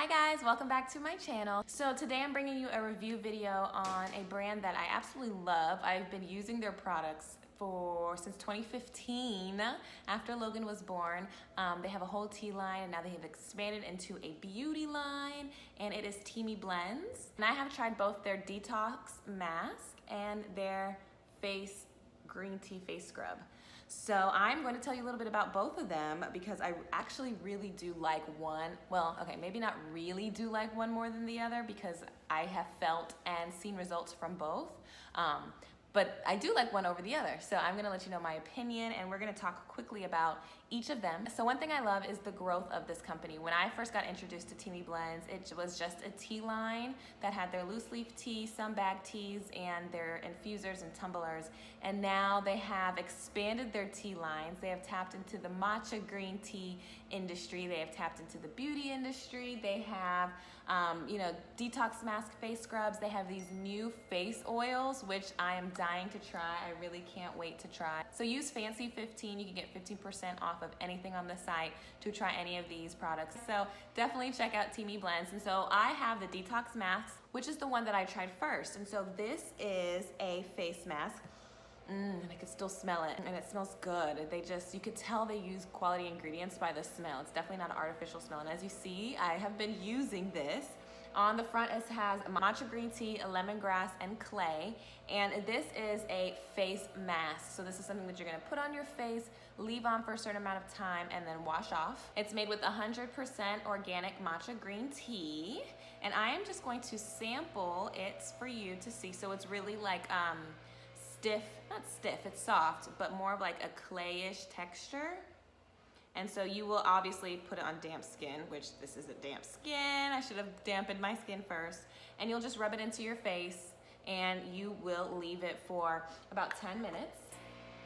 Hi guys, welcome back to my channel. So today I'm bringing you a review video on a brand that I absolutely love. I've been using their products since 2015 after Logan was born. They have a whole tea line and now they have expanded into a beauty line, and it is Teamy Blends. And I have tried both their Detox Mask and their green tea face scrub. So I'm going to tell you a little bit about both of them because I actually really do like one. Well, okay, maybe not really do like one more than the other because I have felt and seen results from both. But I do like one over the other. So I'm gonna let you know my opinion, and we're gonna talk quickly about each of them. So one thing I love is the growth of this company. When I first got introduced to Teamy Blends, it was just a tea line that had their loose leaf tea, some bag teas, and their infusers and tumblers. And now they have expanded their tea lines. They have tapped into the matcha green tea industry. They have tapped into the beauty industry. They have, Detox Mask face scrubs. They have these new face oils, which I am dying to try. I really can't wait to try. So use Fancy15. You can get 15% off of anything on the site to try any of these products. So definitely check out Teamy Blends. And so I have the Detox Mask, which is the one that I tried first. And so this is a face mask. And I can still smell it, and it smells good. You could tell they use quality ingredients by the smell. It's definitely not an artificial smell. And as you see, I have been using this. On the front, it has matcha green tea, lemongrass, and clay. And this is a face mask. So this is something that you're gonna put on your face, leave on for a certain amount of time, and then wash off. It's made with 100% organic matcha green tea. And I am just going to sample it for you to see. So it's really like, not stiff, it's soft, but more of like a clayish texture. And so you will obviously put it on damp skin, which this isn't damp skin. I should have dampened my skin first. And you'll just rub it into your face and you will leave it for about 10 minutes.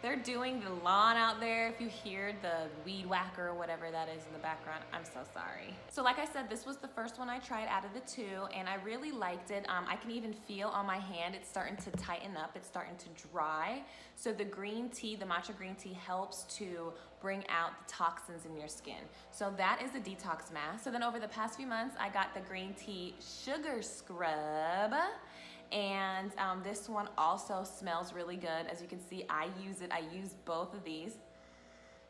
They're doing the lawn out there. If you hear the weed whacker or whatever that is in the background, I'm so sorry. So like I said, this was the first one I tried out of the two, and I really liked it. I can even feel on my hand, it's starting to tighten up, it's starting to dry. So the green tea, the matcha green tea, helps to bring out the toxins in your skin. So that is the Detox Mask. So then over the past few months, I got the green tea sugar scrub. And this one also smells really good. As you can see, I use both of these.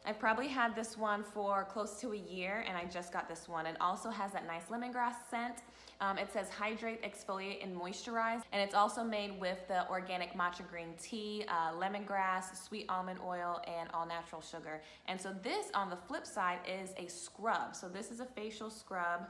I've probably had this one for close to a year, and I just got this one. It also has that nice lemongrass scent. It says hydrate, exfoliate, and moisturize. And it's also made with the organic matcha green tea, lemongrass, sweet almond oil, and all natural sugar. And so this, on the flip side, is a scrub. So this is a facial scrub.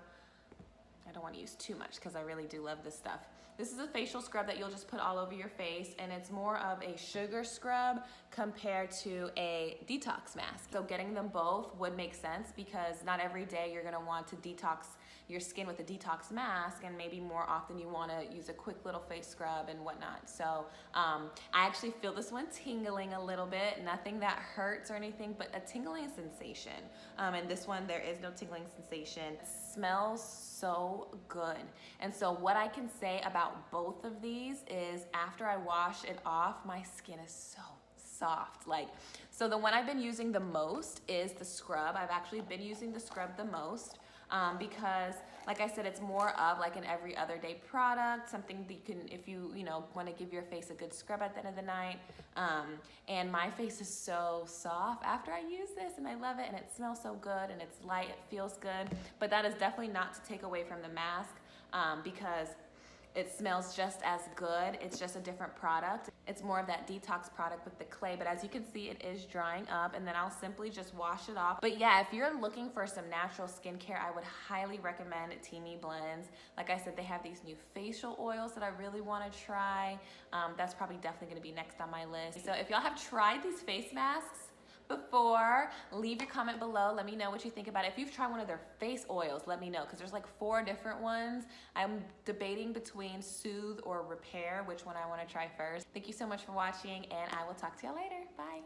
I don't want to use too much because I really do love this stuff. This is a facial scrub that you'll just put all over your face, and it's more of a sugar scrub compared to a detox mask. So getting them both would make sense because not every day you're gonna want to detox your skin with a detox mask, and maybe more often you wanna use a quick little face scrub and whatnot. So I actually feel this one tingling a little bit, nothing that hurts or anything, but a tingling sensation. And this one, there is no tingling sensation. It smells so good. And so what I can say about both of these is after I wash it off, my skin is so soft. So the one I've been using the most is the scrub. I've actually been using the scrub the most because, like I said, it's more of like an every other day product, something that you can, if you want to give your face a good scrub at the end of the night. And my face is so soft after I use this, and I love it, and it smells so good, and it's light, it feels good. But that is definitely not to take away from the mask because it smells just as good. It's just a different product. It's more of that detox product with the clay, but as you can see, it is drying up, and then I'll simply just wash it off. But yeah, if you're looking for some natural skincare, I would highly recommend Teamy Blends. Like I said, they have these new facial oils that I really want to try. That's probably definitely going to be next on my list. So if y'all have tried these face masks before, leave your comment below. Let me know what you think about it. If you've tried one of their face oils, let me know, because there's like 4 different ones. I'm debating between Soothe or Repair, which one I want to try first. Thank you so much for watching, and I will talk to y'all later. Bye.